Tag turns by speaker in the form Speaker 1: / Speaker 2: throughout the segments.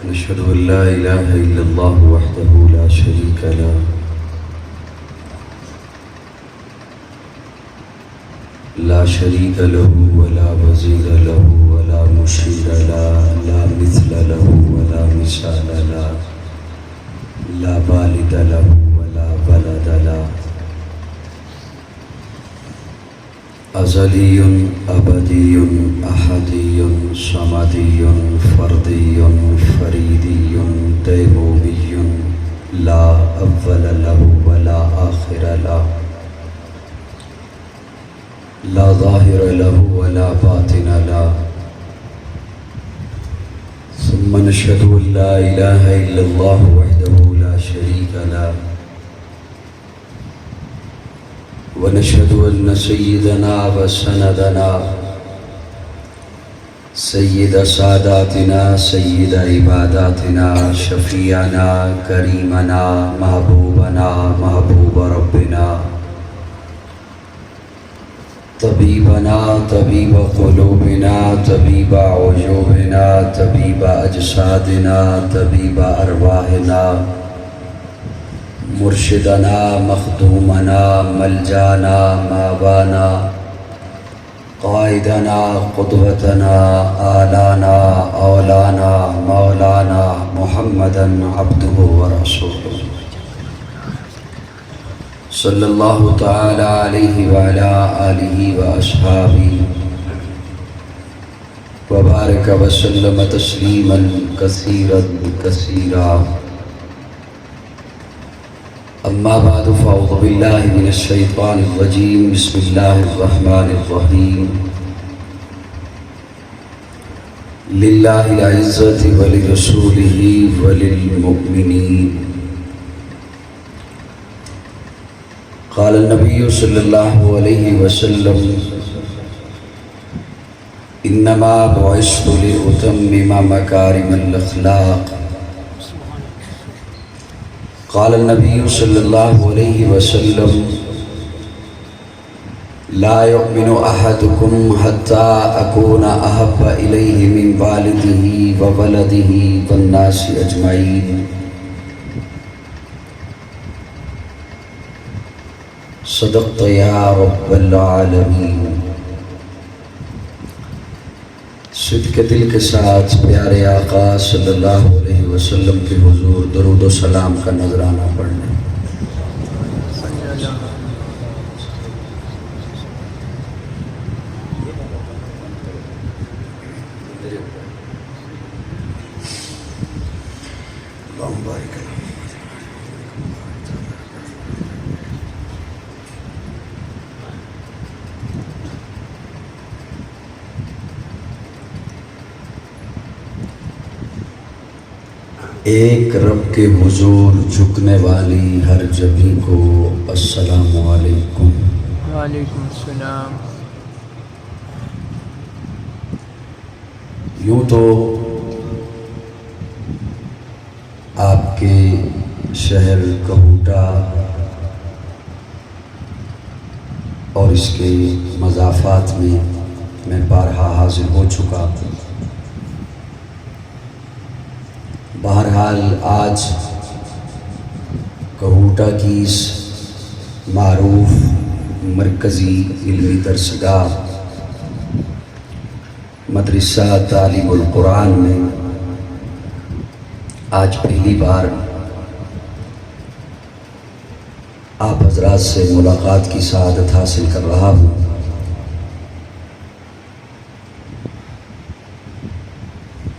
Speaker 1: نشهد أن لا إله إلا الله وحده لا شريك له لا شريك له ولا وزير له ولا مشير له لا مثل له ولا مثال له لا والد له ولا ولد له أزلي أبدي أحدي صمدي فردي فريدي ديمومي لا أول له ولا آخر له لا ظاهر له ولا باطن له ثم نشهد أن لا إله إلا الله وحده لا شريك له ونشهد أن سيدنا وسندنا سيد ساداتنا سيد عباداتنا شفيعنا كريمنا محبوبنا محبوب ربنا طبيبنا طبيب قلوبنا طبيب عيوبنا طبيب أجسادنا طبيب أرواحنا مرشدنا مخدومنا ملجانا مابانا قائدنا قدوتنا آلانا اولانا مولانا محمدا عبده ورسوله صلی اللہ تعالی علیہ وعلا آلہ وأصحابہ وبارک وسلم تسلیما کثیرا کثیرا اما بعد فاعوذ باللہ من الشیطان الرجیم بسم اللہ الرحمن الرحیم للہ العزت ولرسولہ وللمؤمنین قال النبي صلى الله عليه وسلم إنما بعثت لأتمم مكارم الأخلاق قال النبي صلى الله عليه وسلم لا يؤمن أحدكم حتى أكون أحب إليه من والده وولده والناس أجمعين صدقت یا رب العالمین۔ صدق دل کے ساتھ پیارے آقا صلی اللہ علیہ وسلم کے حضور درود و سلام کا نذرانہ پڑھنے۔ اللہم بارک اللہ۔ ایک رب کے حضور جھکنے والی ہر جبھی کو السلام علیکم۔
Speaker 2: وعلیکم السلام۔
Speaker 1: یوں تو آپ کے شہر کہوٹہ اور اس کے مضافات میں بارہا حاضر ہو چکا ہوں۔ بہرحال آج کہوٹہ کی اس معروف مرکزی علمی درسگاہ مدرسہ تعلیم القرآن میں آج پہلی بار آپ حضرات سے ملاقات کی سعادت حاصل کر رہا ہوں۔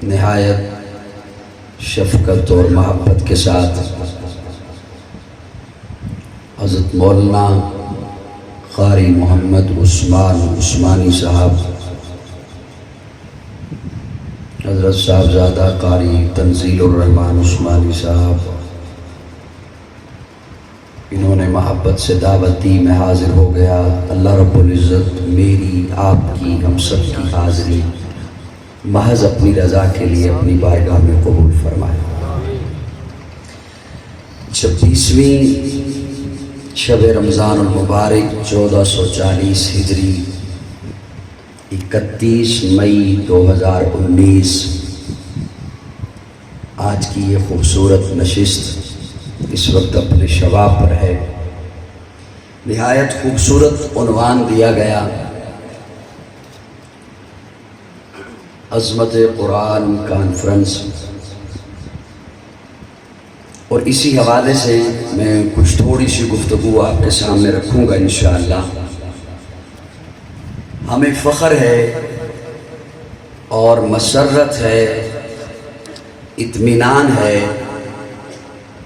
Speaker 1: نہایت شفقت اور محبت کے ساتھ حضرت مولانا قاری محمد عثمان عثمانی صاحب، حضرت صاحبزادہ قاری تنزیل الرحمن عثمانی صاحب، انہوں نے محبت سے دعوت دی، میں حاضر ہو گیا۔ اللہ رب العزت میری آپ کی ہم سب کی حاضری محض اپنی رضا کے لیے اپنی بارگاہ میں قبول فرمائے۔ 26ویں شب رمضان المبارک 1440 ہجری 31 مئی 2019 آج کی یہ خوبصورت نشست اس وقت اپنے شباب پر ہے. نہایت خوبصورت عنوان دیا گیا، عظمت قرآن کانفرنس، اور اسی حوالے سے میں کچھ تھوڑی سی گفتگو آپ کے سامنے رکھوں گا انشاءاللہ. ہمیں فخر ہے اور مسرت ہے، اطمینان ہے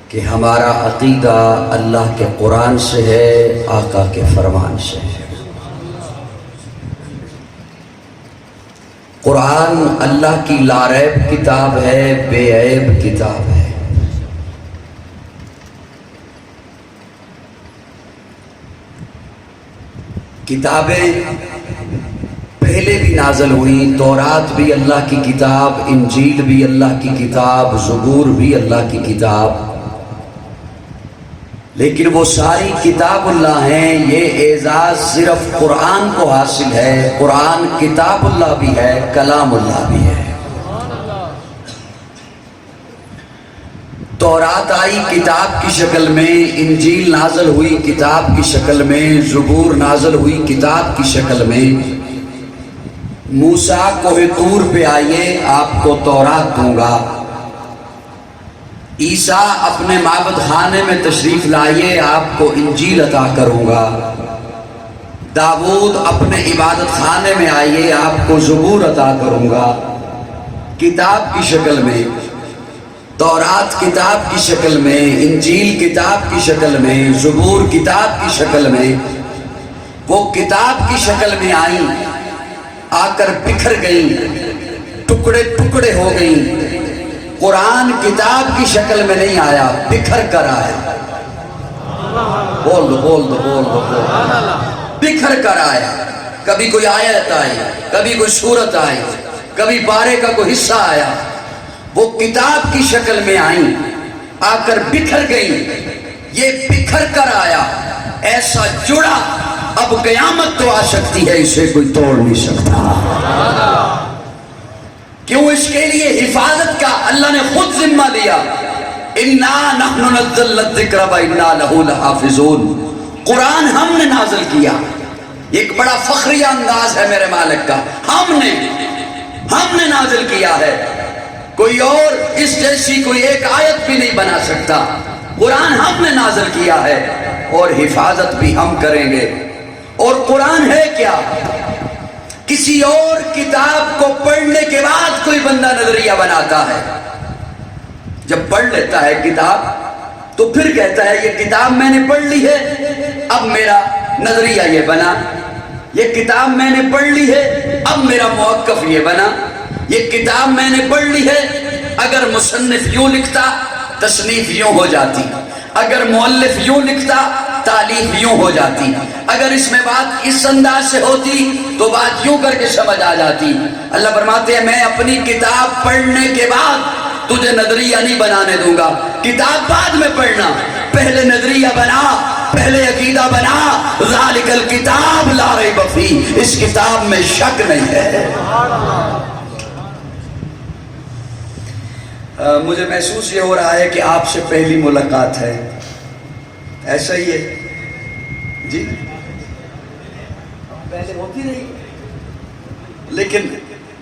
Speaker 1: کہ ہمارا عقیدہ اللہ کے قرآن سے ہے، آقا کے فرمان سے ہے. قرآن اللہ کی لاریب کتاب ہے، بے عیب کتاب ہے. کتابیں پہلے بھی نازل ہوئی، تورات بھی اللہ کی کتاب، انجیل بھی اللہ کی کتاب، زبور بھی اللہ کی کتاب، لیکن وہ ساری کتاب اللہ ہیں. یہ اعزاز صرف قرآن کو حاصل ہے. قرآن کتاب اللہ بھی ہے، کلام اللہ بھی ہے. تورات آئی کتاب کی شکل میں، انجیل نازل ہوئی کتاب کی شکل میں، زبور نازل ہوئی کتاب کی شکل میں. موسیٰ کوہ طور پہ آئیے، آپ کو تورات دوں گا. عیسیٰ اپنے معبد خانے میں تشریف لائیے، آپ کو انجیل عطا کروں گا. داؤد اپنے عبادت خانے میں آئیے، آپ کو زبور عطا کروں گا. کتاب کی شکل میں، تورات کتاب کی شکل میں، انجیل کتاب کی شکل میں، زبور کتاب کی شکل میں. وہ کتاب کی شکل میں آئیں، آ کر بکھر گئیں، ٹکڑے ٹکڑے ہو گئیں. قرآن کتاب کی شکل میں نہیں آیا، بکھر کر آیا. بول دو بول دو بول دو بول دو. بکھر کر آیا. کبھی کوئی آیت آئی، کبھی کوئی سورت آئی، کبھی پارے کا کوئی حصہ آیا. وہ کتاب کی شکل میں آئیں، آ کر بکھر گئیں. یہ بکھر کر آیا، ایسا جڑا اب قیامت تو آ سکتی ہے، اسے کوئی توڑ نہیں سکتا. کیوں؟ اس کے لیے حفاظت کا اللہ نے خود ذمہ لیا. اِنَّا نَحْنُ نَزَّلْنَا الذِّكْرَ وَإِنَّا لَهُ لَحَافِظُونَ. قرآن ہم نے نازل کیا. ایک بڑا فخریہ انداز ہے میرے مالک کا. ہم نے نازل کیا ہے. کوئی اور اس جیسی کوئی ایک آیت بھی نہیں بنا سکتا. قرآن ہم نے نازل کیا ہے اور حفاظت بھی ہم کریں گے. اور قرآن ہے کیا؟ کسی اور کتاب کو پڑھنے کے بعد کوئی بندہ نظریہ بناتا ہے. جب پڑھ لیتا ہے کتاب تو پھر کہتا ہے یہ کتاب میں نے پڑھ لی ہے، اب میرا نظریہ یہ بنا. یہ کتاب میں نے پڑھ لی ہے، اب میرا موقف یہ بنا. یہ کتاب میں نے پڑھ لی ہے، اگر مصنف یوں لکھتا تصنیف یوں ہو جاتی، اگر مؤلف یوں لکھتا تالیف یوں ہو جاتی، اگر اس میں بات اس انداز سے ہوتی تو بات یوں کر کے سمجھ آ جاتی. اللہ فرماتے ہیں میں اپنی کتاب پڑھنے کے بعد تجھے نظریہ نہیں بنانے دوں گا. کتاب بعد میں پڑھنا، پہلے نظریہ بنا، پہلے عقیدہ بنا. ذالک الکتاب لا ریب فیہ، اس کتاب میں شک نہیں ہے. مجھے محسوس یہ ہو رہا ہے کہ آپ سے پہلی ملاقات ہے، ایسا ہی ہے جی؟ پہلے ہوتی رہی، لیکن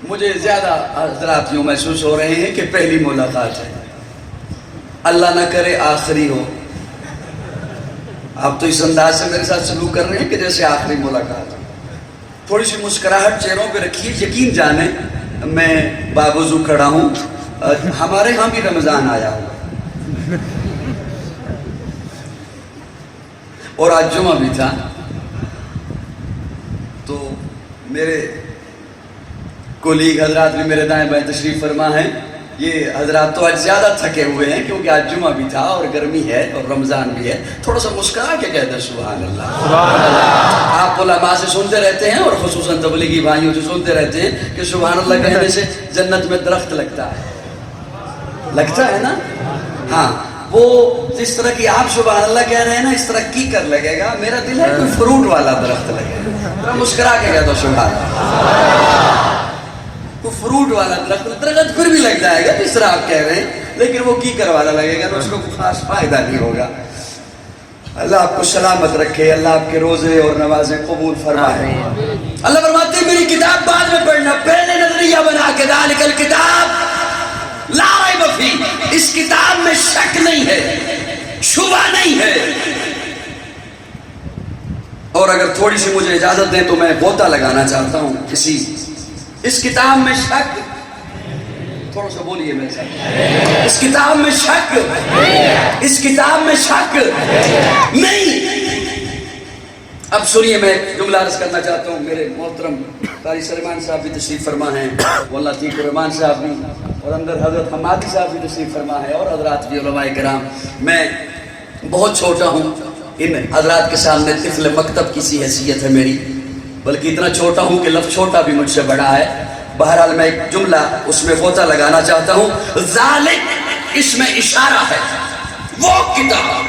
Speaker 1: مجھے زیادہ حضرات یوں محسوس ہو رہے ہیں کہ پہلی ملاقات ہے. اللہ نہ کرے آخری ہو. آپ تو اس انداز سے میرے ساتھ سلوک کر رہے ہیں کہ جیسے آخری ملاقات. تھوڑی سی مسکراہٹ چہروں پہ رکھیے. یقین جانیں میں باوضو کھڑا ہوں. ہمارے ہاں بھی رمضان آیا ہوا اور آج جمعہ بھی تھا، تو میرے کولیگ حضرات بھی میرے دائیں بائیں تشریف فرما ہیں. یہ حضرات تو آج زیادہ تھکے ہوئے ہیں کیونکہ آج جمعہ بھی تھا اور گرمی ہے اور رمضان بھی ہے. تھوڑا سا مسکرا کے کہہ دیں سبحان اللہ. آپ علماء سے سنتے رہتے ہیں اور خصوصاً تبلیغی بھائیوں سے سنتے رہتے ہیں کہ سبحان اللہ کہنے سے جنت میں درخت لگتا ہے نا. ہاں، وہ جس طرح کی آپ سبحان اللہ کہہ رہے ہیں نا، اس طرح کی کر لگے گا. میرا دل ہے کوئی فروٹ والا درخت لگے گا. مسکرا کے کہہ دو سبحان اللہ. کوئی فروٹ والا درخت پھر بھی لگ جائے گا جس طرح آپ کہہ رہے ہیں. لیکن وہ کی کروانا لگے گا اس کو خاص فائدہ نہیں ہوگا. اللہ آپ کو سلامت رکھے, اللہ آپ کے روزے اور نمازیں قبول فرمائے. اللہ فرماتے ہیں میری کتاب بعد میں پڑھنا, پہلے نظریہ بنا کے ذالک الکتاب لا ریب فیہ, اس کتاب میں شک نہیں ہے, شبہ نہیں ہے. اور اگر تھوڑی سی مجھے اجازت دیں تو میں غوطہ لگانا چاہتا ہوں کسی اس کتاب میں شک, تھوڑا سا بولیے میرے ساتھ, اس کتاب میں شک, اس کتاب میں شک نہیں. اب سنیے میں جملہ عرض کرنا چاہتا ہوں. میرے محترم قاری سلیمان صاحب بھی تشریف فرما ہیں, واللہ عتیق الرحمان صاحب بھی, اور اندر حضرت حمادی صاحب بھی تشریف فرما ہے, اور حضرات بھی علماء کرام. میں بہت چھوٹا ہوں, ان حضرات کے سامنے طفل مکتب کی سی حیثیت ہے میری, بلکہ اتنا چھوٹا ہوں کہ لفظ چھوٹا بھی مجھ سے بڑا ہے. بہرحال میں ایک جملہ اس میں غوطہ لگانا چاہتا ہوں. ذالک اس میں اشارہ ہے وہ کتاب,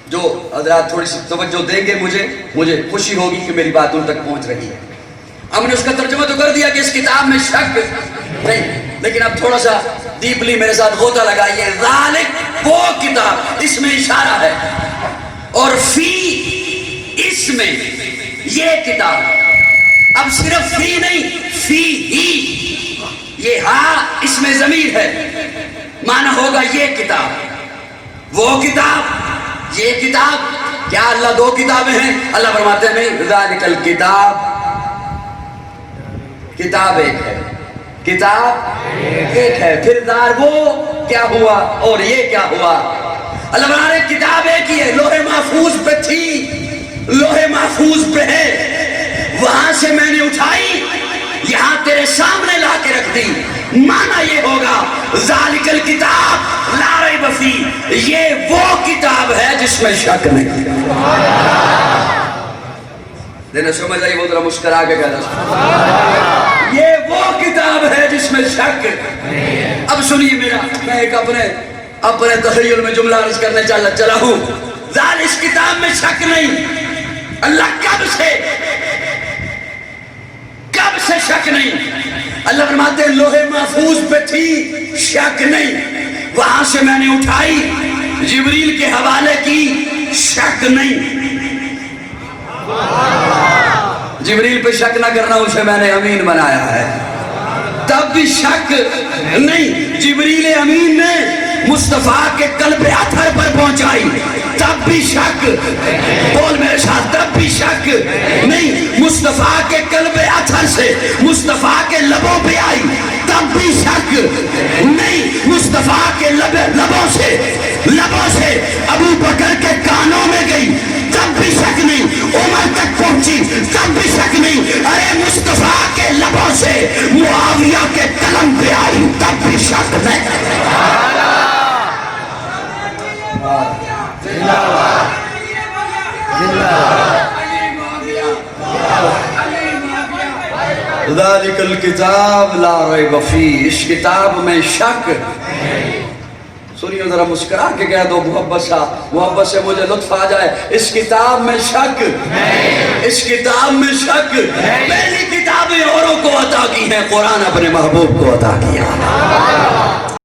Speaker 1: جو حضرات تھوڑی سی توجہ دیں گے مجھے خوشی ہوگی کہ میری بات ان تک پہنچ رہی ہے. ہم نے اس کا ترجمہ تو کر دیا کہ اس کتاب میں شک نہیں, لیکن اب تھوڑا سا ڈیپلی میرے ساتھ غوطہ لگائیے. ذالک وہ کتاب, اس میں اشارہ ہے, اور فی اس میں یہ کتاب. اب صرف فی نہیں, فی ہی, یہ ہاں اس میں ضمیر ہے, معنی ہوگا یہ کتاب, وہ کتاب, یہ کتاب. کیا اللہ دو کتابیں ہیں؟ اللہ فرماتے ہیں نہیں, ذالک الکتاب, کتاب ایک ہے, کتاب ایک ہے. پھر دار وہ کیا ہوا اور یہ کیا ہوا؟ اللہ فرماتے ہیں کتاب ایک ہی ہے, لوح محفوظ پہ تھی, لوح محفوظ پہ ہے, وہاں سے میں نے اٹھائی, یہاں تیرے سامنے لا کے رکھ دی. معنی یہ ہوگا ذالک الکتاب لا ریب فیہ, یہ وہ کتاب ہے جس میں شک نہیں. دینا سمجھ آئی, وہ ذرا مسکرا کے کہنا, یہ وہ کتاب ہے جس میں شک. اب سنیے میرا, میں ایک اپنے تخیل میں جملہ عرض کرنے چلا ہوں. ذالک اس کتاب میں شک نہیں. اللہ کب سے شک نہیں؟ اللہ فرماتے ہیں لوح محفوظ پہ تھی, شک نہیں, وہاں سے میں نے اٹھائی, جبریل کے حوالے کی, شک نہیں. جبریل پہ شک نہ کرنا, اسے میں نے امین بنایا ہے, تب بھی شک نہیں. جبریل امین نے مصطفیٰ کے قلب اطہر پر پہنچائی, تب بھی شک, بول میرے ساتھ, تب بھی شک نہیں. مصطفیٰ کے قلب اطہر سے مصطفیٰ کے لبوں پہ آئی, تب بھی شک نہیں. مصطفیٰ کے لبوں سے ابو بکر کے کانوں میں گئی, تب بھی شک نہیں. عمر تک پہنچی, تب بھی شک نہیں. ارے مصطفیٰ کے لبوں سے معاویہ کے قلم پہ آئی, تب بھی شک نہیں. ذالک الکتاب لا ریب فیہ, اس کتاب میں شک. سنیے ذرا مسکرا کے کہہ دو محبت سے مجھے لطف آ جائے, اس کتاب میں شک, اس کتاب میں شک. پہلی کتابیں اوروں کو عطا کی ہیں, قرآن اپنے محبوب کو عطا کیا.